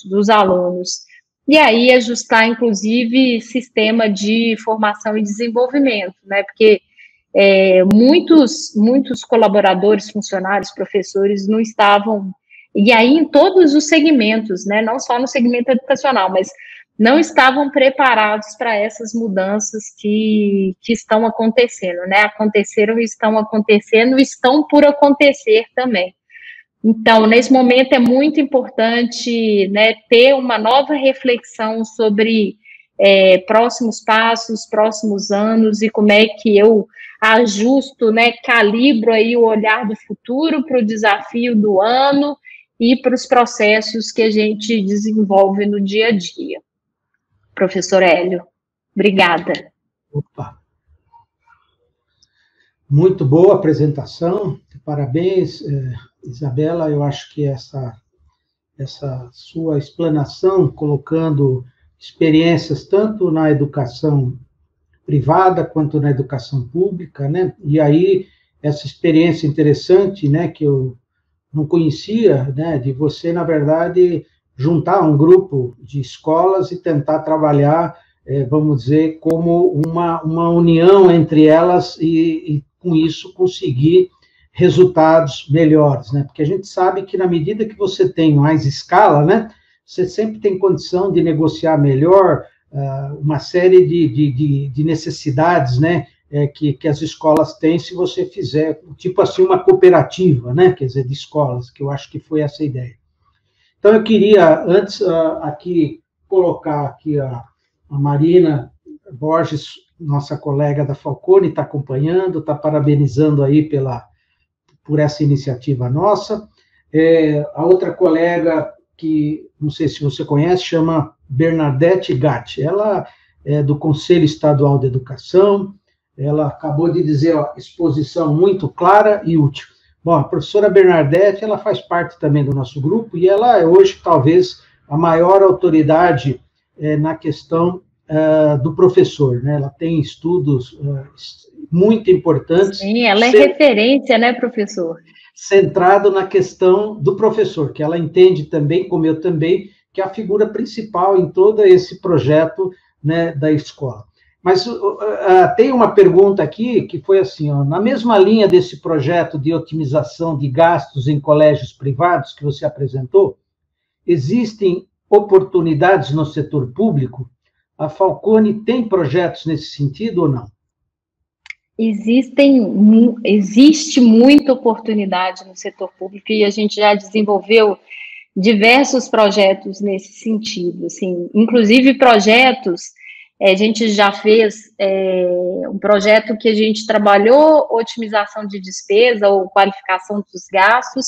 dos alunos. E aí ajustar, inclusive, sistema de formação e desenvolvimento, né, porque muitos colaboradores, funcionários, professores não estavam, e aí em todos os segmentos, né, não só no segmento educacional, mas não estavam preparados para essas mudanças que estão acontecendo, né, aconteceram e estão acontecendo, e estão por acontecer também. Então, nesse momento é muito importante, né, ter uma nova reflexão sobre próximos passos, próximos anos, e como é que eu ajusto, né, calibro aí o olhar do futuro para o desafio do ano e para os processos que a gente desenvolve no dia a dia. Professor Hélio, obrigada. Opa. Muito boa apresentação, parabéns, Isabela. Eu acho que essa sua explanação, colocando experiências tanto na educação privada quanto na educação pública, né? E aí essa experiência interessante, né, que eu não conhecia, né, de você, na verdade, juntar um grupo de escolas e tentar trabalhar, vamos dizer, como uma união entre elas e com isso conseguir resultados melhores, né? Porque a gente sabe que na medida que você tem mais escala, né, você sempre tem condição de negociar melhor uma série de necessidades, né, que as escolas têm, se você fizer, tipo assim, uma cooperativa, né, quer dizer, de escolas, que eu acho que foi essa a ideia. Então, eu queria, antes, aqui, colocar aqui a Marina Borges, nossa colega da Falcone, está acompanhando, está parabenizando aí por essa iniciativa nossa. A outra colega, que não sei se você conhece, chama Bernadette Gatti. Ela é do Conselho Estadual de Educação. Ela acabou de dizer, ó, exposição muito clara e útil. Bom, a professora Bernadette, ela faz parte também do nosso grupo, e ela é hoje, talvez, a maior autoridade na questão do professor, né? Ela tem estudos muito importantes. Sim, ela é referência, né, professor? Centrado na questão do professor, que ela entende também, como eu também, que é a figura principal em todo esse projeto, né, da escola. Mas tem uma pergunta aqui que foi assim, ó, na mesma linha desse projeto de otimização de gastos em colégios privados que você apresentou, existem oportunidades no setor público? A Falcone tem projetos nesse sentido ou não? Existe muita oportunidade no setor público e a gente já desenvolveu diversos projetos nesse sentido, assim, inclusive projetos, a gente já fez um projeto que a gente trabalhou otimização de despesa ou qualificação dos gastos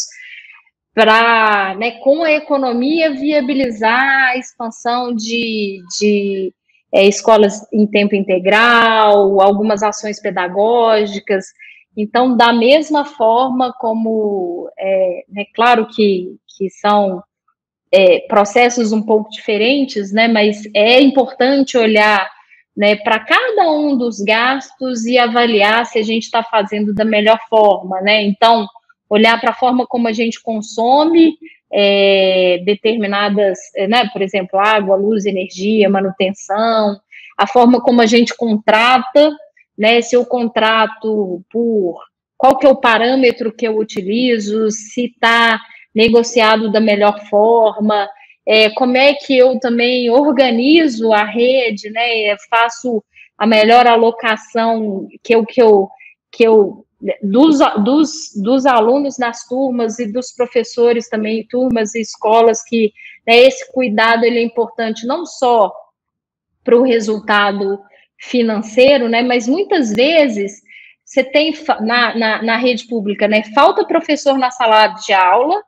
para, né, com a economia, viabilizar a expansão de escolas em tempo integral, algumas ações pedagógicas. Então, da mesma forma como, claro que são processos um pouco diferentes, né, mas é importante olhar, né, para cada um dos gastos e avaliar se a gente está fazendo da melhor forma, né? Então, olhar para a forma como a gente consome determinadas, né, por exemplo, água, luz, energia, manutenção, a forma como a gente contrata, né, se eu contrato qual que é o parâmetro que eu utilizo, se está negociado da melhor forma, como é que eu também organizo a rede, né, faço a melhor alocação dos alunos nas turmas e dos professores também, turmas e escolas, que, né, esse cuidado ele é importante não só para o resultado financeiro, né, mas muitas vezes você tem na rede pública, né, falta professor na sala de aula,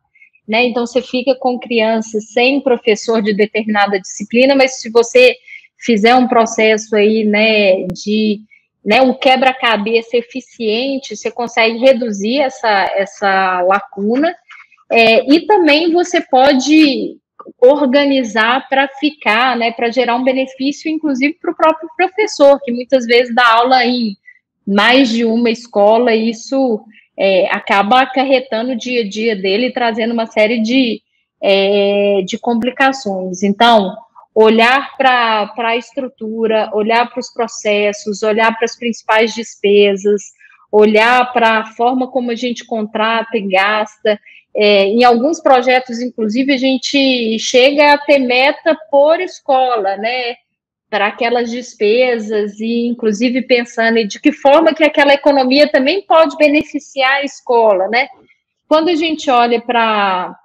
né, então você fica com crianças sem professor de determinada disciplina, mas se você fizer um processo aí, né, de um quebra-cabeça eficiente, você consegue reduzir essa lacuna, e também você pode organizar para ficar, né, para gerar um benefício, inclusive, para o próprio professor, que muitas vezes dá aula em mais de uma escola, e isso acaba acarretando o dia a dia dele, trazendo uma série de complicações. Então, olhar para a estrutura, olhar para os processos, olhar para as principais despesas, olhar para a forma como a gente contrata e gasta. Em alguns projetos, inclusive, a gente chega a ter meta por escola, né, para aquelas despesas, e inclusive pensando em de que forma que aquela economia também pode beneficiar a escola, né? Quando a gente olha para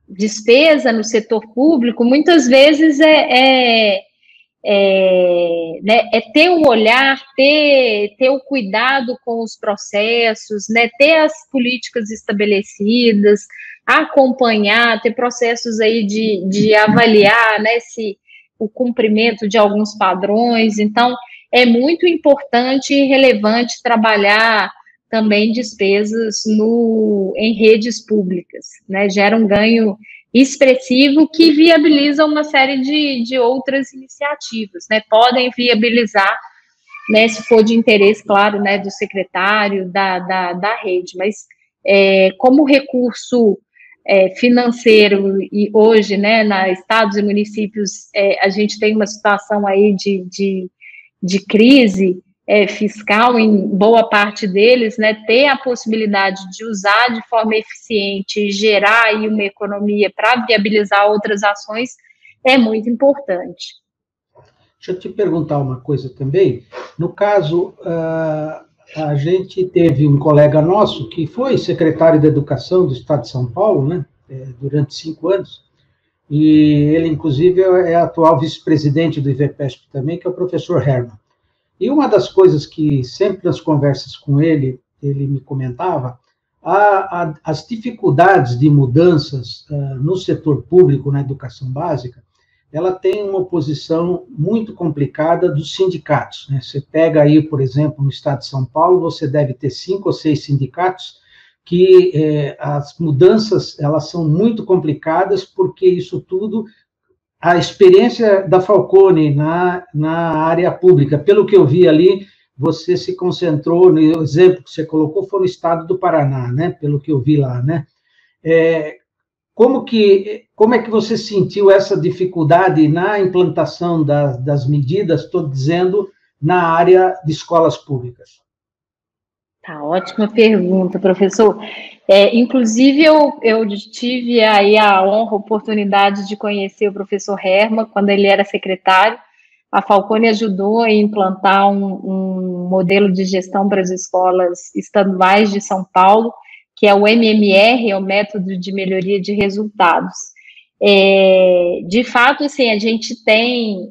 despesa no setor público, muitas vezes né, ter o olhar, ter o cuidado com os processos, né, ter as políticas estabelecidas, acompanhar, ter processos aí de avaliar, né, o cumprimento de alguns padrões. Então, é muito importante e relevante trabalhar também despesas em redes públicas, né, gera um ganho expressivo que viabiliza uma série de outras iniciativas, né, podem viabilizar, né, se for de interesse, claro, né, do secretário, da rede, mas como recurso financeiro, e hoje, né, estados e municípios, a gente tem uma situação aí de crise fiscal em boa parte deles, né, ter a possibilidade de usar de forma eficiente e gerar aí uma economia para viabilizar outras ações é muito importante. Deixa eu te perguntar uma coisa também. No caso, a gente teve um colega nosso que foi secretário de Educação do Estado de São Paulo, né, durante 5 anos, e ele, inclusive, é atual vice-presidente do IVEPESP também, que é o professor Herman. E uma das coisas que sempre nas conversas com ele me comentava, as dificuldades de mudanças no setor público, na educação básica, ela tem uma oposição muito complicada dos sindicatos, né? Você pega aí, por exemplo, no estado de São Paulo, você deve ter 5 ou 6 sindicatos que as mudanças, elas são muito complicadas, porque isso tudo, a experiência da Falcone na área pública, pelo que eu vi ali, você se concentrou, no exemplo que você colocou, foi no estado do Paraná, né? Pelo que eu vi lá, né? Como é que você sentiu essa dificuldade na implantação das medidas, estou dizendo, na área de escolas públicas? Tá, ótima pergunta, professor. Inclusive, eu tive aí a honra, a oportunidade de conhecer o professor Herman, quando ele era secretário. A Falcone ajudou a implantar um modelo de gestão para as escolas estaduais de São Paulo, que é o MMR, é o Método de Melhoria de Resultados. De fato, assim, a gente tem,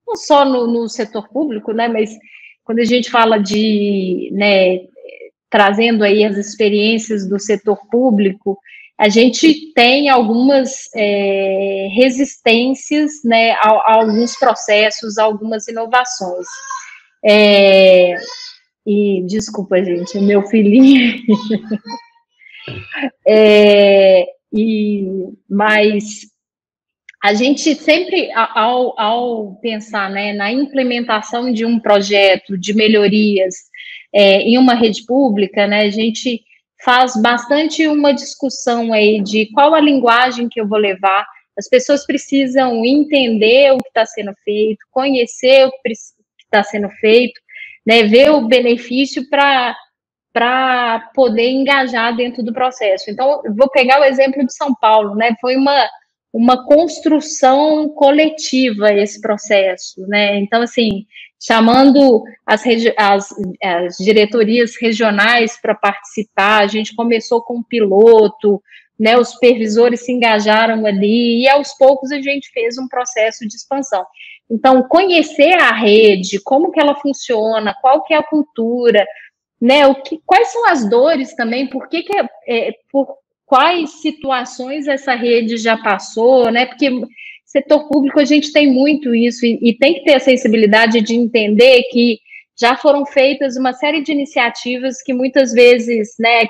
não só no setor público, né, mas quando a gente fala de, né, trazendo aí as experiências do setor público, a gente tem algumas resistências, né, a alguns processos, a algumas inovações. E, desculpa, gente, meu filhinho... mas a gente sempre, ao pensar, né, na implementação de um projeto de melhorias em uma rede pública, né, a gente faz bastante uma discussão aí de qual a linguagem que eu vou levar. As pessoas precisam entender o que está sendo feito, conhecer o que está sendo feito, né, ver o benefício para poder engajar dentro do processo. Então, eu vou pegar o exemplo de São Paulo, né? Foi uma construção coletiva esse processo, né? Então, assim, chamando as diretorias regionais para participar, a gente começou com um piloto, né? Os supervisores se engajaram ali e, aos poucos, a gente fez um processo de expansão. Então, conhecer a rede, como que ela funciona, qual que é a cultura, né? Quais são as dores também, por quais situações essa rede já passou, né? Porque setor público a gente tem muito isso e tem que ter a sensibilidade de entender que já foram feitas uma série de iniciativas que muitas vezes, né,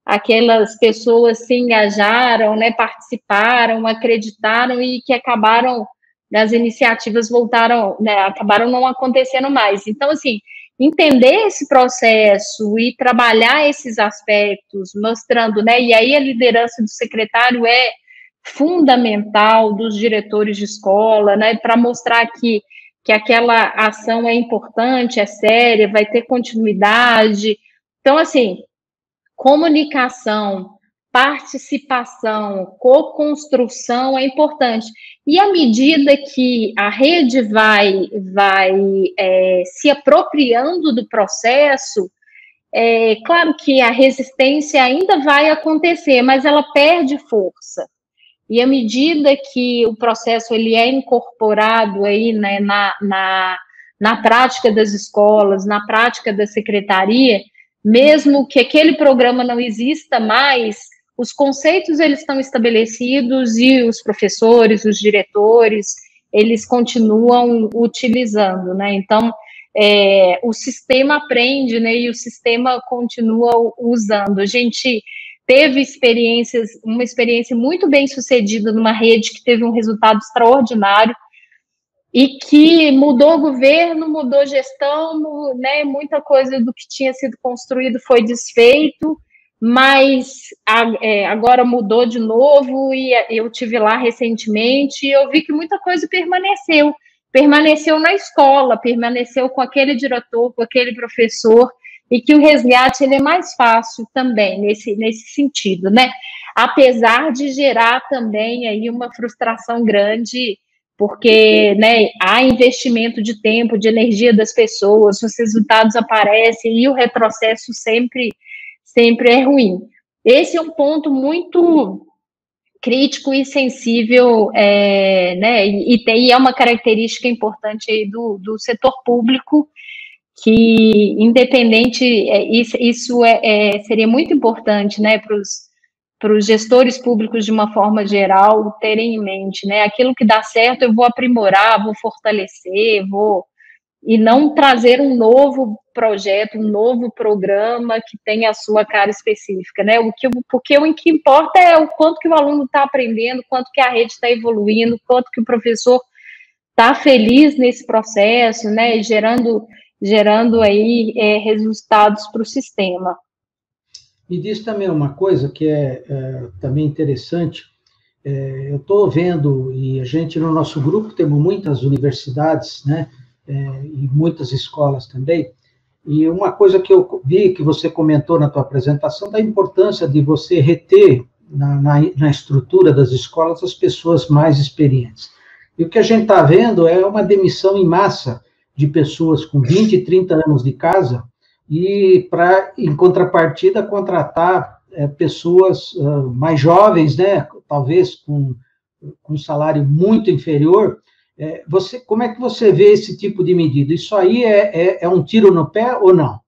aquelas pessoas se engajaram, né, participaram, acreditaram e que acabaram, as iniciativas voltaram, né, acabaram não acontecendo mais. Então, assim, entender esse processo e trabalhar esses aspectos, mostrando, né, e aí a liderança do secretário é fundamental, dos diretores de escola, né, para mostrar que aquela ação é importante, é séria, vai ter continuidade. Então, assim, comunicação, participação, co-construção é importante. E à medida que a rede vai se apropriando do processo, claro que a resistência ainda vai acontecer, mas ela perde força. E à medida que o processo ele é incorporado aí, né, na prática das escolas, na prática da secretaria, mesmo que aquele programa não exista mais, os conceitos eles estão estabelecidos e os professores, os diretores, eles continuam utilizando, né? Então, o sistema aprende, né? E o sistema continua usando. A gente teve uma experiência muito bem sucedida numa rede que teve um resultado extraordinário e que mudou o governo, mudou gestão, né? Muita coisa do que tinha sido construído foi desfeito, mas agora mudou de novo e eu tive lá recentemente e eu vi que muita coisa permaneceu na escola, permaneceu com aquele diretor, com aquele professor, e que o resgate ele é mais fácil também nesse sentido, né? Apesar de gerar também aí uma frustração grande porque, né, há investimento de tempo, de energia das pessoas, os resultados aparecem e o retrocesso sempre é ruim. Esse é um ponto muito crítico e sensível, né, e é uma característica importante aí do setor público, que independente, isso seria muito importante, né, para os gestores públicos de uma forma geral terem em mente, né, aquilo que dá certo eu vou aprimorar, vou fortalecer, e não trazer um novo projeto, um novo programa que tenha a sua cara específica, né? Porque o que importa é o quanto que o aluno está aprendendo, quanto que a rede está evoluindo, quanto que o professor está feliz nesse processo, né? Gerando aí resultados para o sistema. E diz também uma coisa que é também interessante. Eu estou vendo, e a gente no nosso grupo temos muitas universidades, né? E muitas escolas também, e uma coisa que eu vi que você comentou na tua apresentação, da importância de você reter na estrutura das escolas as pessoas mais experientes. E o que a gente está vendo é uma demissão em massa de pessoas com 20, 30 anos de casa, e para, em contrapartida, contratar pessoas mais jovens, né, talvez com um salário muito inferior. Como é que você vê esse tipo de medida? Isso aí é um tiro no pé ou não?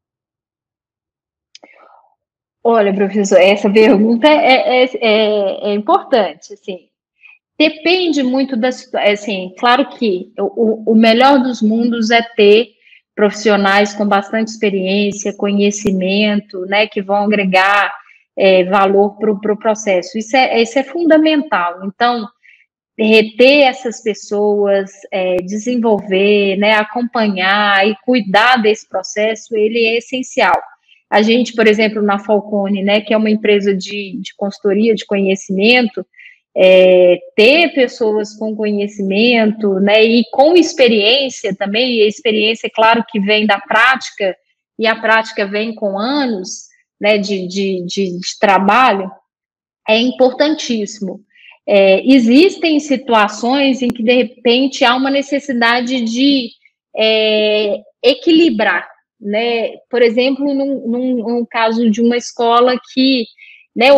Olha, professor, essa pergunta é importante, assim. Depende muito da situação, assim, claro que o melhor dos mundos é ter profissionais com bastante experiência, conhecimento, né, que vão agregar valor para o processo. Isso é fundamental. Então, reter essas pessoas, desenvolver, né, acompanhar e cuidar desse processo, ele é essencial. A gente, por exemplo, na Falcone, né, que é uma empresa de consultoria de conhecimento, ter pessoas com conhecimento, né, e com experiência também, e a experiência, claro, que vem da prática, e a prática vem com anos, né, de trabalho, é importantíssimo. Existem situações em que, de repente, há uma necessidade de equilibrar, né? Por exemplo, num caso de uma escola que, né,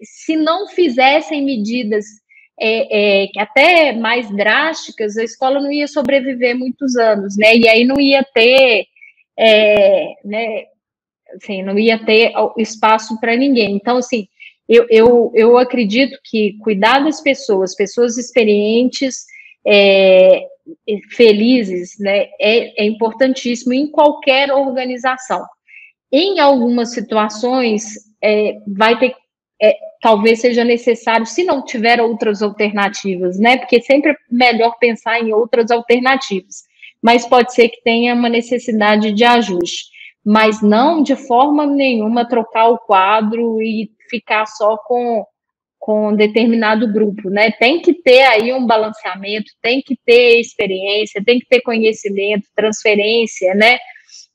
se não fizessem medidas até mais drásticas, a escola não ia sobreviver muitos anos, né? E aí não ia ter, né, assim, não ia ter espaço para ninguém. Então, assim, eu acredito que cuidar das pessoas experientes, felizes, né, é importantíssimo em qualquer organização. Em algumas situações, vai ter, talvez seja necessário, se não tiver outras alternativas, né, porque sempre é melhor pensar em outras alternativas, mas pode ser que tenha uma necessidade de ajuste, mas não de forma nenhuma trocar o quadro e ficar só com determinado grupo, né? Tem que ter aí um balanceamento, tem que ter experiência, tem que ter conhecimento, transferência, né?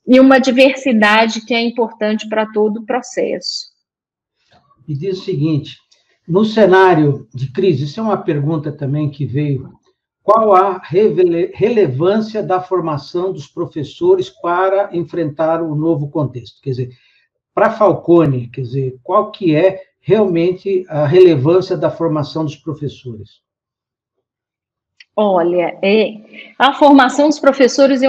E uma diversidade que é importante para todo o processo. E diz o seguinte, no cenário de crise, isso é uma pergunta também que veio, qual a relevância da formação dos professores para enfrentar o novo contexto? Quer dizer, para a Falcone, quer dizer, qual que é realmente a relevância da formação dos professores? Olha, a formação dos professores,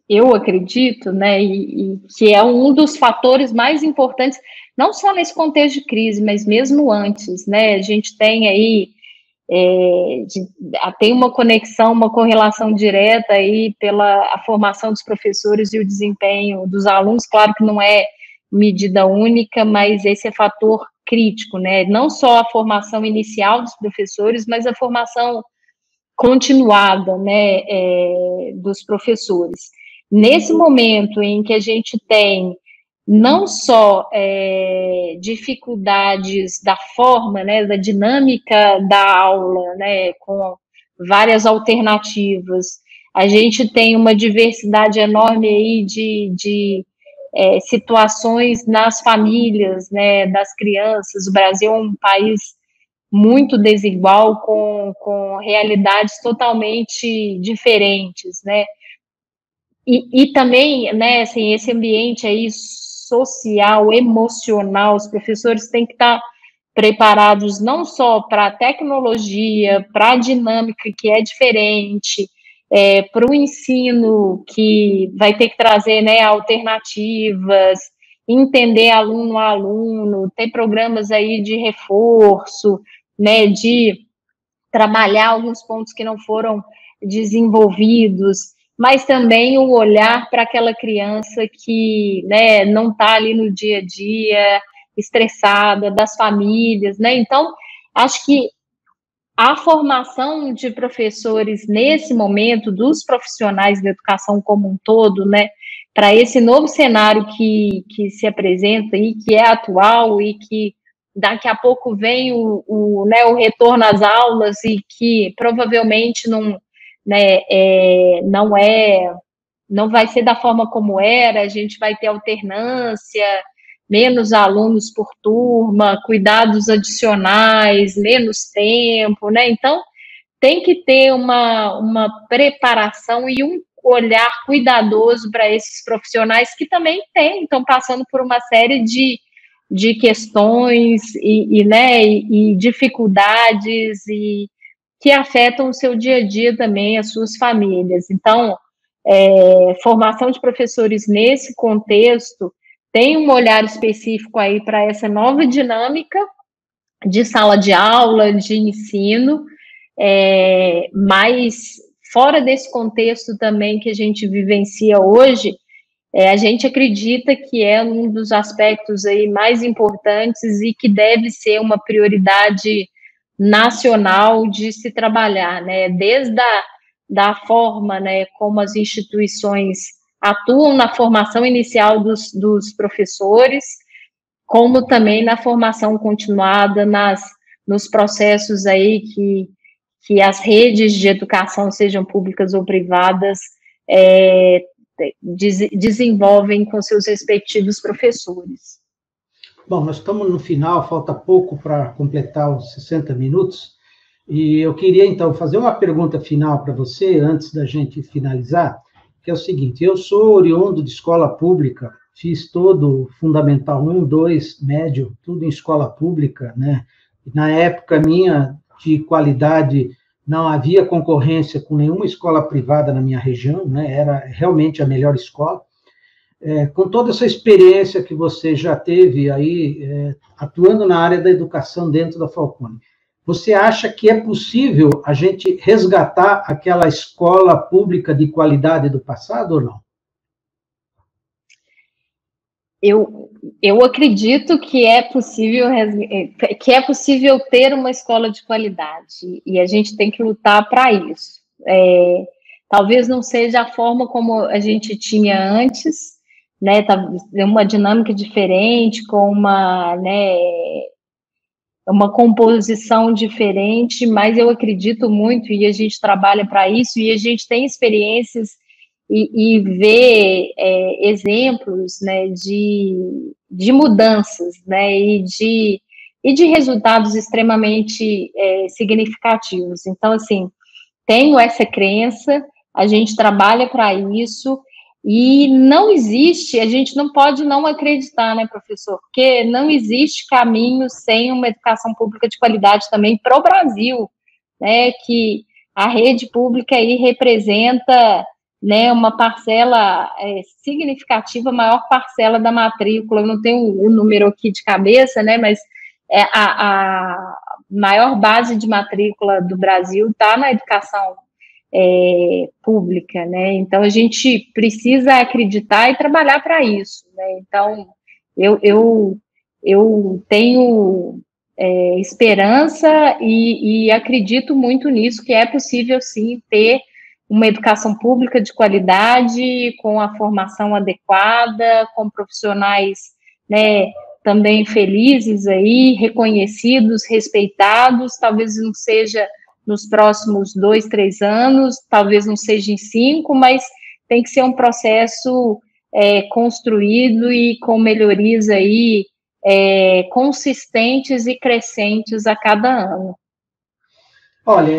eu acredito, né, e que é um dos fatores mais importantes, não só nesse contexto de crise, mas mesmo antes, né, a gente tem aí, tem uma conexão, uma correlação direta aí pela a formação dos professores e o desempenho dos alunos, claro que não é medida única, mas esse é fator crítico, né, não só a formação inicial dos professores, mas a formação continuada, né, dos professores. Nesse momento em que a gente tem não só dificuldades da forma, né, da dinâmica da aula, né, com várias alternativas, a gente tem uma diversidade enorme aí de situações nas famílias, né, das crianças. O Brasil é um país muito desigual, com realidades totalmente diferentes, né? E também, né, assim, esse ambiente aí social, emocional, os professores têm que estar preparados não só para a tecnologia, para a dinâmica que é diferente, para o ensino que vai ter que trazer, né, alternativas, entender aluno a aluno, ter programas aí de reforço, né, de trabalhar alguns pontos que não foram desenvolvidos, mas também o olhar para aquela criança que, né, não está ali no dia a dia, estressada, das famílias, né? Então, acho que a formação de professores nesse momento, dos profissionais da educação como um todo, né, para esse novo cenário que se apresenta e que é atual e que daqui a pouco vem né, o retorno às aulas e que provavelmente não, né, não vai ser da forma como era, a gente vai ter alternância, menos alunos por turma, cuidados adicionais, menos tempo, né? Então, tem que ter uma preparação e um olhar cuidadoso para esses profissionais que também estão passando por uma série de questões né, e dificuldades e que afetam o seu dia a dia também, as suas famílias. Então, formação de professores nesse contexto tem um olhar específico aí para essa nova dinâmica de sala de aula, de ensino, mas fora desse contexto também que a gente vivencia hoje, a gente acredita que é um dos aspectos aí mais importantes e que deve ser uma prioridade nacional de se trabalhar, né? Desde da forma, né, como as instituições atuam na formação inicial dos professores, como também na formação continuada nos processos aí que as redes de educação, sejam públicas ou privadas, desenvolvem com seus respectivos professores. Bom, nós estamos no final, falta pouco para completar os 60 minutos, e eu queria, então, fazer uma pergunta final para você, antes da gente finalizar, que é o seguinte: eu sou oriundo de escola pública, fiz todo Fundamental 1, 2, médio, tudo em escola pública, né? Na época minha, de qualidade, não havia concorrência com nenhuma escola privada na minha região, né? Era realmente a melhor escola. Com toda essa experiência que você já teve aí, atuando na área da educação dentro da Falcone, você acha que é possível a gente resgatar aquela escola pública de qualidade do passado ou não? Eu acredito que é possível ter uma escola de qualidade, e a gente tem que lutar para isso. Talvez não seja a forma como a gente tinha antes, né, uma dinâmica diferente, com uma composição diferente, mas eu acredito muito, e a gente trabalha para isso, e a gente tem experiências e vê exemplos, né, de mudanças, né, e de resultados extremamente significativos. Então, assim, tenho essa crença, a gente trabalha para isso, e não existe, a gente não pode não acreditar, né, professor? Porque não existe caminho sem uma educação pública de qualidade também para o Brasil, né? Que a rede pública aí representa, né, uma parcela significativa, maior parcela da matrícula. Eu não tenho o número aqui de cabeça, né? Mas a maior base de matrícula do Brasil está na educação pública, né? Então a gente precisa acreditar e trabalhar para isso, né? Então eu tenho esperança e acredito muito nisso, que é possível sim ter uma educação pública de qualidade, com a formação adequada, com profissionais, né, também felizes aí, reconhecidos, respeitados. Talvez não seja nos próximos 2, 3 anos, talvez não seja em 5, mas tem que ser um processo construído e com melhorias aí consistentes e crescentes a cada ano. Olha,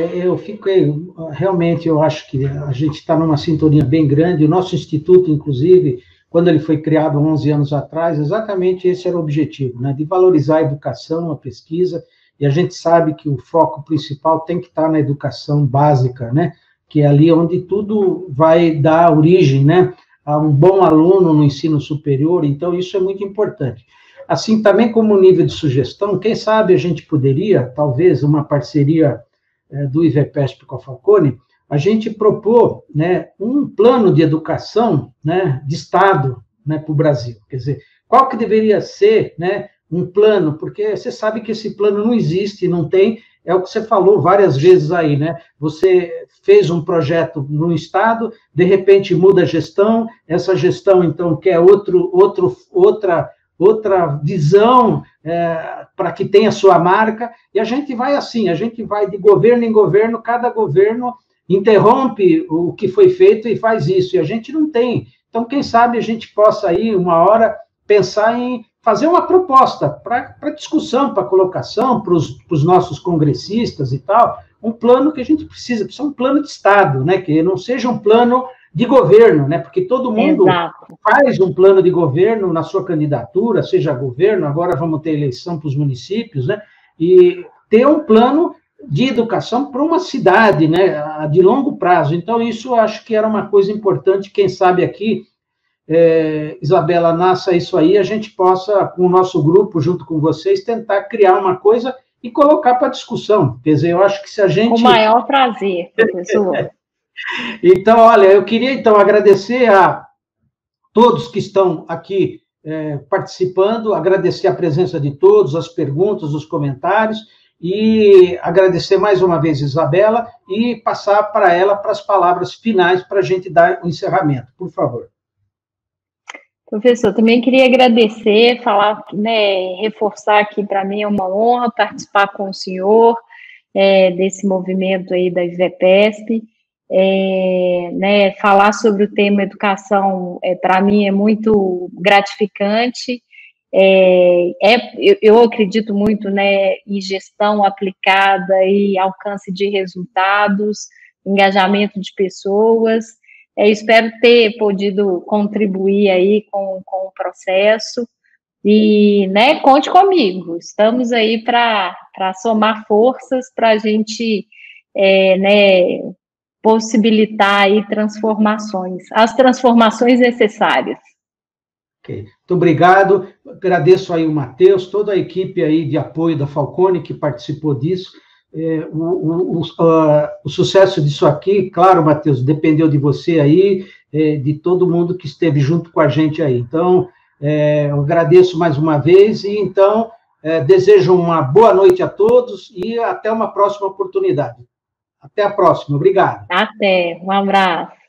realmente, eu acho que a gente está numa sintonia bem grande. O nosso instituto, inclusive, quando ele foi criado 11 anos atrás, exatamente esse era o objetivo, né, de valorizar a educação, a pesquisa, e a gente sabe que o foco principal tem que estar na educação básica, né, que é ali onde tudo vai dar origem, né, a um bom aluno no ensino superior. Então, isso é muito importante. Assim, também como nível de sugestão, quem sabe a gente poderia, talvez, uma parceria do IVEPESP com a Falcone, a gente propor, né, um plano de educação, né, de Estado, né, para o Brasil. Quer dizer, qual que deveria ser, né, um plano? Porque você sabe que esse plano não existe, não tem, é o que você falou várias vezes aí, né? Você fez um projeto no Estado, de repente muda a gestão, essa gestão, então, quer outra visão para que tenha sua marca, e a gente vai assim, a gente vai de governo em governo, cada governo interrompe o que foi feito e faz isso, e a gente não tem. Então, quem sabe a gente possa aí, uma hora, pensar em fazer uma proposta para discussão, para colocação, para os nossos congressistas e tal, um plano que a gente precisa um plano de Estado, né, que não seja um plano de governo, né, porque todo mundo faz um plano de governo na sua candidatura, seja governo, agora vamos ter eleição para os municípios, né, e ter um plano de educação para uma cidade, né, de longo prazo. Então, isso eu acho que era uma coisa importante, quem sabe aqui, Isabela, nasça isso aí, a gente possa, com o nosso grupo, junto com vocês, tentar criar uma coisa e colocar para discussão. Quer dizer, eu acho que se a gente... Com o maior prazer, professor. Então, olha, eu queria, então, agradecer a todos que estão aqui participando, agradecer a presença de todos, as perguntas, os comentários, e agradecer mais uma vez Isabela e passar para ela para as palavras finais para a gente dar o encerramento. Por favor. Professor, também queria agradecer, falar, né, reforçar que para mim é uma honra participar com o senhor desse movimento aí da IVEPESP, né, falar sobre o tema educação, para mim é muito gratificante. Eu acredito muito, né, em gestão aplicada e alcance de resultados, engajamento de pessoas. Espero ter podido contribuir aí com o processo e, né, conte comigo. Estamos aí para somar forças para a gente, né, possibilitar aí transformações, as transformações necessárias. Okay. Muito obrigado, agradeço aí o Matheus, toda a equipe aí de apoio da Falcone que participou disso. O sucesso disso aqui, claro, Matheus, dependeu de você aí, de todo mundo que esteve junto com a gente aí. Então, eu agradeço mais uma vez e, então, desejo uma boa noite a todos e até uma próxima oportunidade. Até a próxima, obrigado. Até, um abraço.